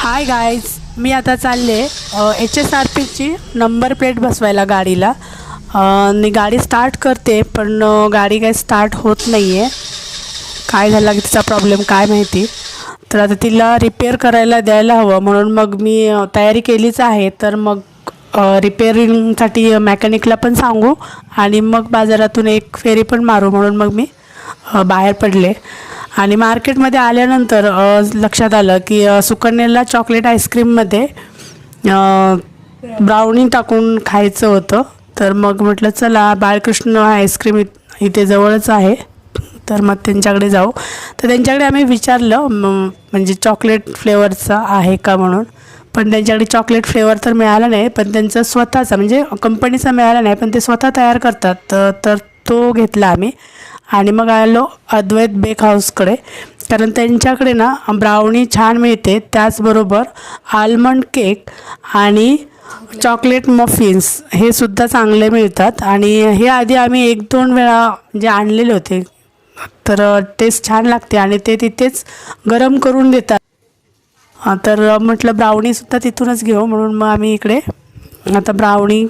Hi guys, मी आता चालले HSRPची number plate बसवायला गाडीला. मी गाडी स्टार्ट करते पण गाडी काही स्टार्ट होत नाही आहे. काय झालं की तिचा प्रॉब्लेम काय माहिती. तर आता तिला रिपेअर करायला द्यायला हवं म्हणून मग मी तयारी केलीच आहे. तर मग रिपेअरिंगसाठी मॅकॅनिकला पण सांगू आणि मग बाजारातून एक फेरी पण मारू म्हणून मग मी बाहेर पडले. आणि मार्केटमध्ये आल्यानंतर लक्षात आलं की सुकन्याला चॉकलेट आईस्क्रीममध्ये ब्राउनी टाकून खायचं होतं. तर मग म्हटलं चला बाळकृष्ण आईस्क्रीम इथे जवळच आहे तर मग त्यांच्याकडे जाऊ. तर त्यांच्याकडे आम्ही विचारलं म्हणजे चॉकलेट फ्लेवरचा आहे का म्हणून. पण त्यांच्याकडे चॉकलेट फ्लेवर तर मिळाला नाही, पण त्यांचं स्वतःचा म्हणजे कंपनीचा मिळाला नाही, पण ते स्वतः तयार करतात. तर तो घेतला आम्ही आणि मग आलो अद्वैत बेक हाऊसकडे. कारण त्यांच्याकडे ना ब्राउनी छान मिळते, त्याचबरोबर आल्मंड केक आणि चॉकलेट मफिन्स हे सुद्धा चांगले मिळतात. आणि हे आधी आम्ही 1-2 वेळा म्हणजे आणलेले होते, तर टेस्ट छान लागते आणि ते तिथेच गरम करून देतात. तर म्हटलं ब्राउनीसुद्धा तिथूनच घेऊ म्हणून मग आम्ही इकडे आता ब्राउनी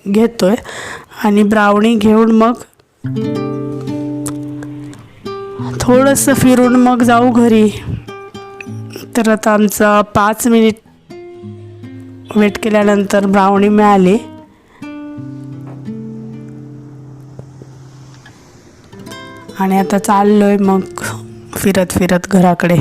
घेतो आहे. आणि ब्राउनी घेऊन मग थोडंसं फिरून मग जाऊ घरी. तर आता आमचं 5 मिनिट वेट केल्यानंतर ब्राउनी मिळाली. आणि आता चाललो आहे मग फिरत फिरत घराकडे.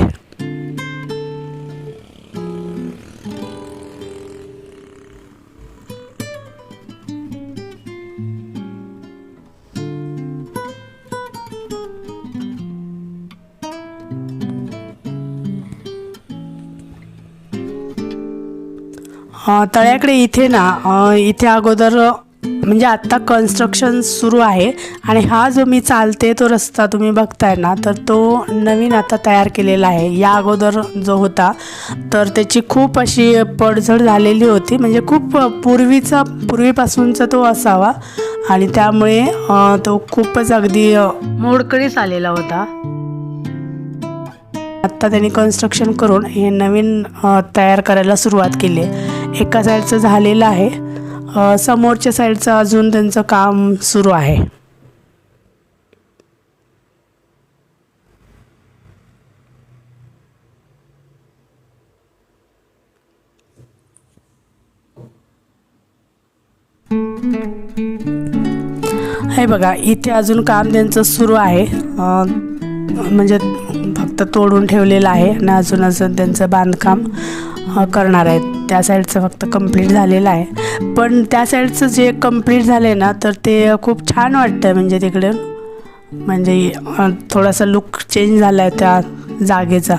तळ्याकडे इथे ना इथे अगोदर म्हणजे आत्ता कन्स्ट्रक्शन सुरू आहे. आणि हा जो मी चालते तो रस्ता तुम्ही बघताय ना, तर तो नवीन आता तयार केलेला आहे. या अगोदर जो होता तर त्याची खूप अशी पडझड झालेली होती, म्हणजे खूप पूर्वीपासूनचा तो असावा आणि त्यामुळे तो खूपच अगदी मोडकळीस आलेला होता. आत्ता त्यांनी कन्स्ट्रक्शन करून हे नवीन तयार करायला सुरुवात केली आहे. एका साईडचं झालेलं आहे, समोरच्या साईडचं अजून त्यांचं काम सुरू आहे. हे बघा इथे अजून काम त्यांचं सुरू आहे, म्हणजे फक्त तोडून ठेवलेलं आहे आणि अजून त्यांचं बांधकाम करणार आहेत. त्या साईडचं फक्त कंप्लीट झालेलं आहे, पण त्या साईडचं जे कंप्लीट झालं आहे ना तर ते खूप छान वाटतं. म्हणजे तिकडे म्हणजे थोडासा लुक चेंज झाला आहे त्या जागेचा.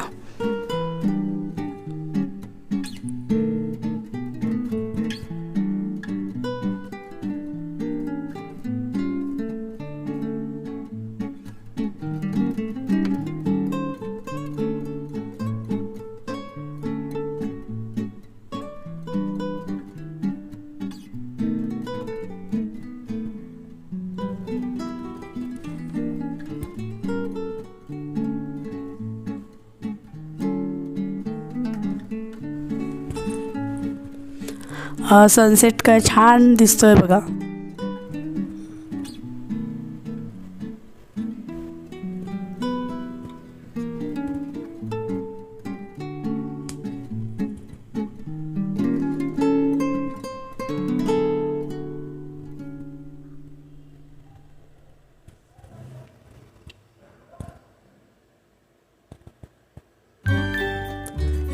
सनसेट काय छान दिसतोय बघा.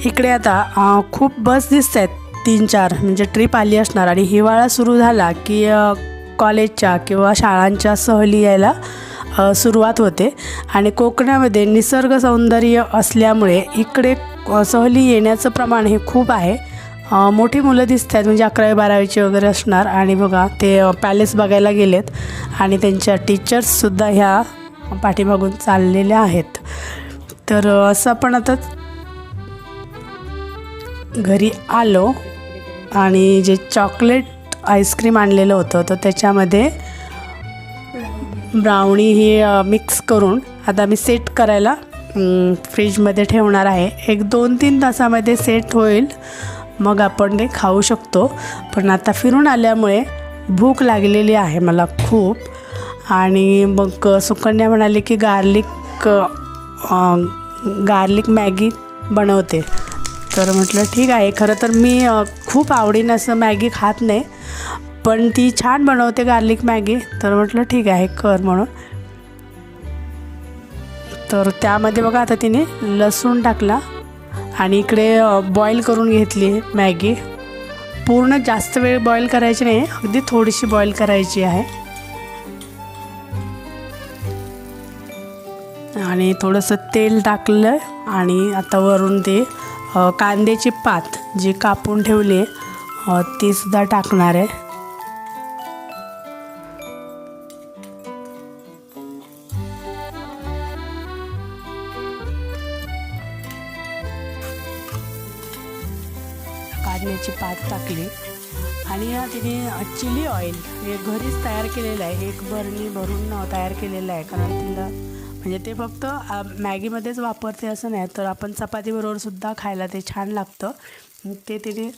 इकडे आता खूप बस दिसत आहेत, 3-4 म्हणजे ट्रिप आली असणार. आणि हिवाळा सुरू झाला की कॉलेजच्या किंवा शाळांच्या सहली यायला सुरुवात होते. आणि कोकणामध्ये निसर्ग सौंदर्य असल्यामुळे इकडे सहली येण्याचं प्रमाण हे खूप आहे. मोठी मुलं दिसत आहेत, म्हणजे 11वी-12वीची वगैरे असणार. आणि बघा ते पॅलेस बघायला गेलेत आणि त्यांच्या टीचर्ससुद्धा ह्या पाठीमागून चाललेल्या आहेत. तर असं आपण आता घरी आलो आणि जे चॉकलेट आईस्क्रीम आणलेलं होतं तर त्याच्यामध्ये ब्राउनी ही मिक्स करून आता मी सेट करायला फ्रीजमध्ये ठेवणार आहे. एक 2-3 तासामध्ये सेट होईल, मग आपण ते खाऊ शकतो. पण आता फिरून आल्यामुळे भूक लागलेली आहे मला खूप. आणि मग सुकन्या म्हणाली की गार्लिक मॅगी बनवते. तर म्हटलं ठीक आहे. खरं तर मी खूप आवडीनं असं मॅगी खात नाही, पण ती छान बनवते गार्लिक मॅगी. तर म्हटलं ठीक आहे कर म्हणून. तर त्यामध्ये बघा आता तिने लसूण टाकला आणि इकडे बॉईल करून घेतली मॅगी. पूर्ण जास्त वेळ बॉईल करायची नाही, अगदी थोडीशी बॉईल करायची आहे. आणि थोडंसं तेल टाकलं आणि आता वरून ते कांद्याची पात जी कापून ठेवली आहे ती सुद्धा टाकणार आहे. कांद्याची पात टाकली आणि तिने चिली ऑइल हे घरीच तयार केलेलं आहे. एक बरणी भरून तयार केलेलं आहे, कारण तिला म्हणजे ते फक्त मॅगीमध्येच वापरते असं नाही, तर आपण चपातीबरोबर सुद्धा खायला ते छान लागतं. ते तिने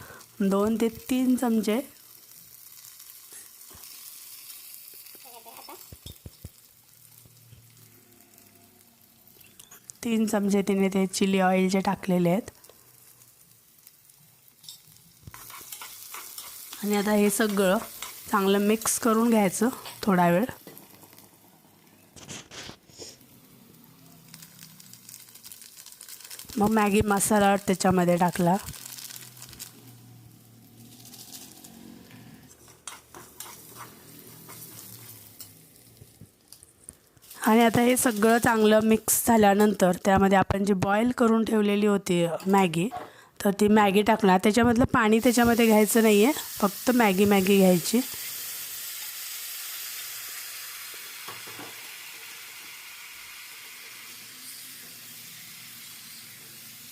2 ते 3 चमचे तिने ते चिली ऑइलचे टाकलेले आहेत. आणि आता हे सगळं चांगलं मिक्स करून घ्यायचं थोडा वेळ. मग मॅगी मसाला त्याच्यामध्ये टाकला. आणि आता हे सगळं चांगलं मिक्स झाल्यानंतर त्यामध्ये आपण जी बॉईल करून ठेवलेली होती मॅगी, तर ती मॅगी टाकणार. त्याच्यामधलं पाणी त्याच्यामध्ये घ्यायचं नाही आहे, फक्त मॅगी घ्यायची.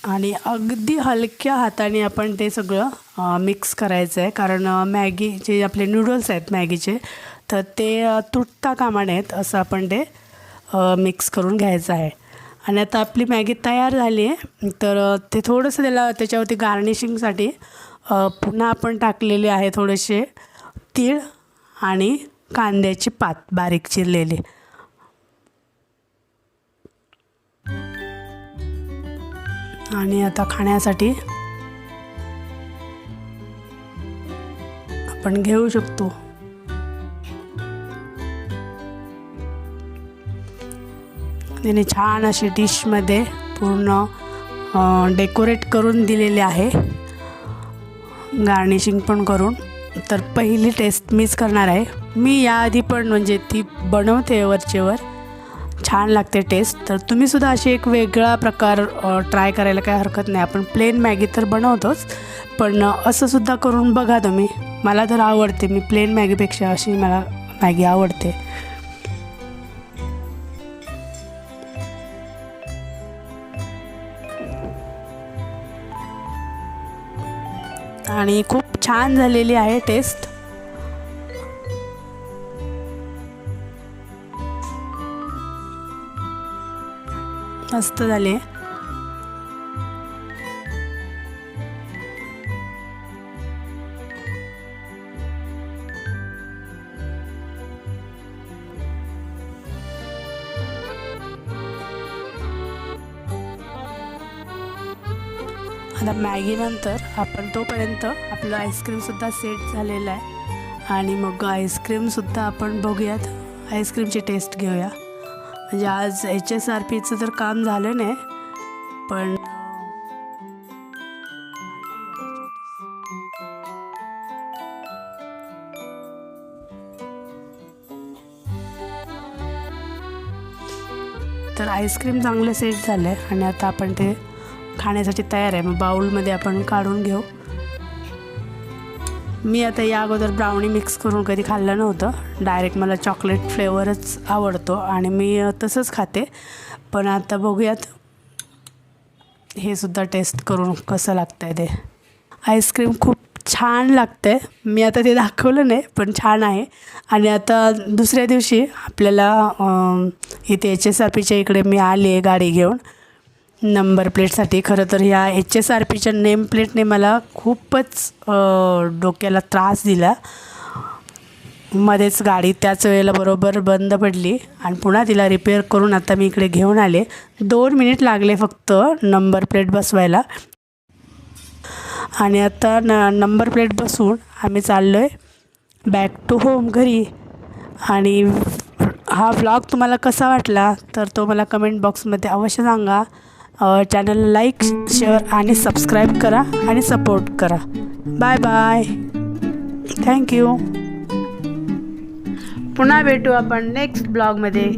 आणि अगदी हलक्या हाताने आपण ते सगळं मिक्स करायचं आहे, कारण मॅगी जे आपले नूडल्स आहेत मॅगीचे, तर ते तुटता कामा नयेत असं आपण ते मिक्स करून घ्यायचं आहे. आणि आता आपली मॅगी तयार झाली आहे. तर ते थोडंसं त्याच्यावरती गार्निशिंगसाठी पुन्हा आपण टाकलेले आहे थोडेसे तीळ आणि कांद्याची पात बारीक चिरलेली. आणि आता खाण्यासाठी आपण घेऊ शकतो. त्याने छान अशी डिशमध्ये पूर्ण डेकोरेट करून दिलेले आहे, गार्निशिंग पण करून. तर पहिली टेस्ट मीच करणार आहे. मी याआधी पण म्हणजे ती बनवते वरचेवर, छान लागते टेस्ट. तर तुम्हीसुद्धा अशी एक वेगळा प्रकार ट्राय करायला काही हरकत नाही. आपण प्लेन मॅगी तर बनवतोच, पण असंसुद्धा करून बघा तुम्ही. मला तर आवडते, मी प्लेन मॅगीपेक्षा अशी मला मॅगी आवडते. आणि खूप छान झालेली आहे टेस्ट. मस्त झाली. आता मॅगीनंतर आपण तोपर्यंत आपलं आईस्क्रीमसुद्धा सेट झालेलं आहे. आणि मग आईस्क्रीमसुद्धा आपण बघूयात, आईस्क्रीमची टेस्ट घेऊया. म्हणजे आज HSRPचं तर काम झालं नाही, पण तर आईस्क्रीम चांगलं सेट झालं आहे. आणि आता आपण ते खाण्यासाठी तयार आहे. मग बाउलमध्ये आपण काढून घेऊ. मी आता या अगोदर ब्राउनी मिक्स करून कधी खाल्लं नव्हतं, डायरेक्ट मला चॉकलेट फ्लेवरच आवडतो आणि मी तसंच खाते. पण आता बघूयात हे सुद्धा टेस्ट करून कसं लागतं आहे ते. आईस्क्रीम खूप छान लागतं आहे. मी आता ते दाखवलं नाही, पण छान आहे. आणि आता दुसऱ्या दिवशी आपल्याला इथे HSRPच्या इकडे मी आली आहे गाडी घेऊन. नंबर प्लेटसाठी. खरं तर ह्या HSRPच्या नेम प्लेटने मला खूपच डोक्याला त्रास दिला. मध्येच गाडी त्याच वेळेला बरोबर बंद पडली आणि पुन्हा तिला रिपेअर करून आता मी इकडे घेऊन आले. 2 मिनिट लागले फक्त नंबर प्लेट बसवायला. आणि आता नंबर प्लेट बसवून आम्ही चाललो आहे बॅक टू होम घरी. आणि हा व्लॉग तुम्हाला कसा वाटला तर तो मला कमेंट बॉक्समध्ये अवश्य सांगा. चॅनलला लाईक, शेअर आणि सबस्क्राईब करा आणि सपोर्ट करा. Bye bye. थँक्यू. पुन्हा भेटू आपण नेक्स्ट ब्लॉगमध्ये.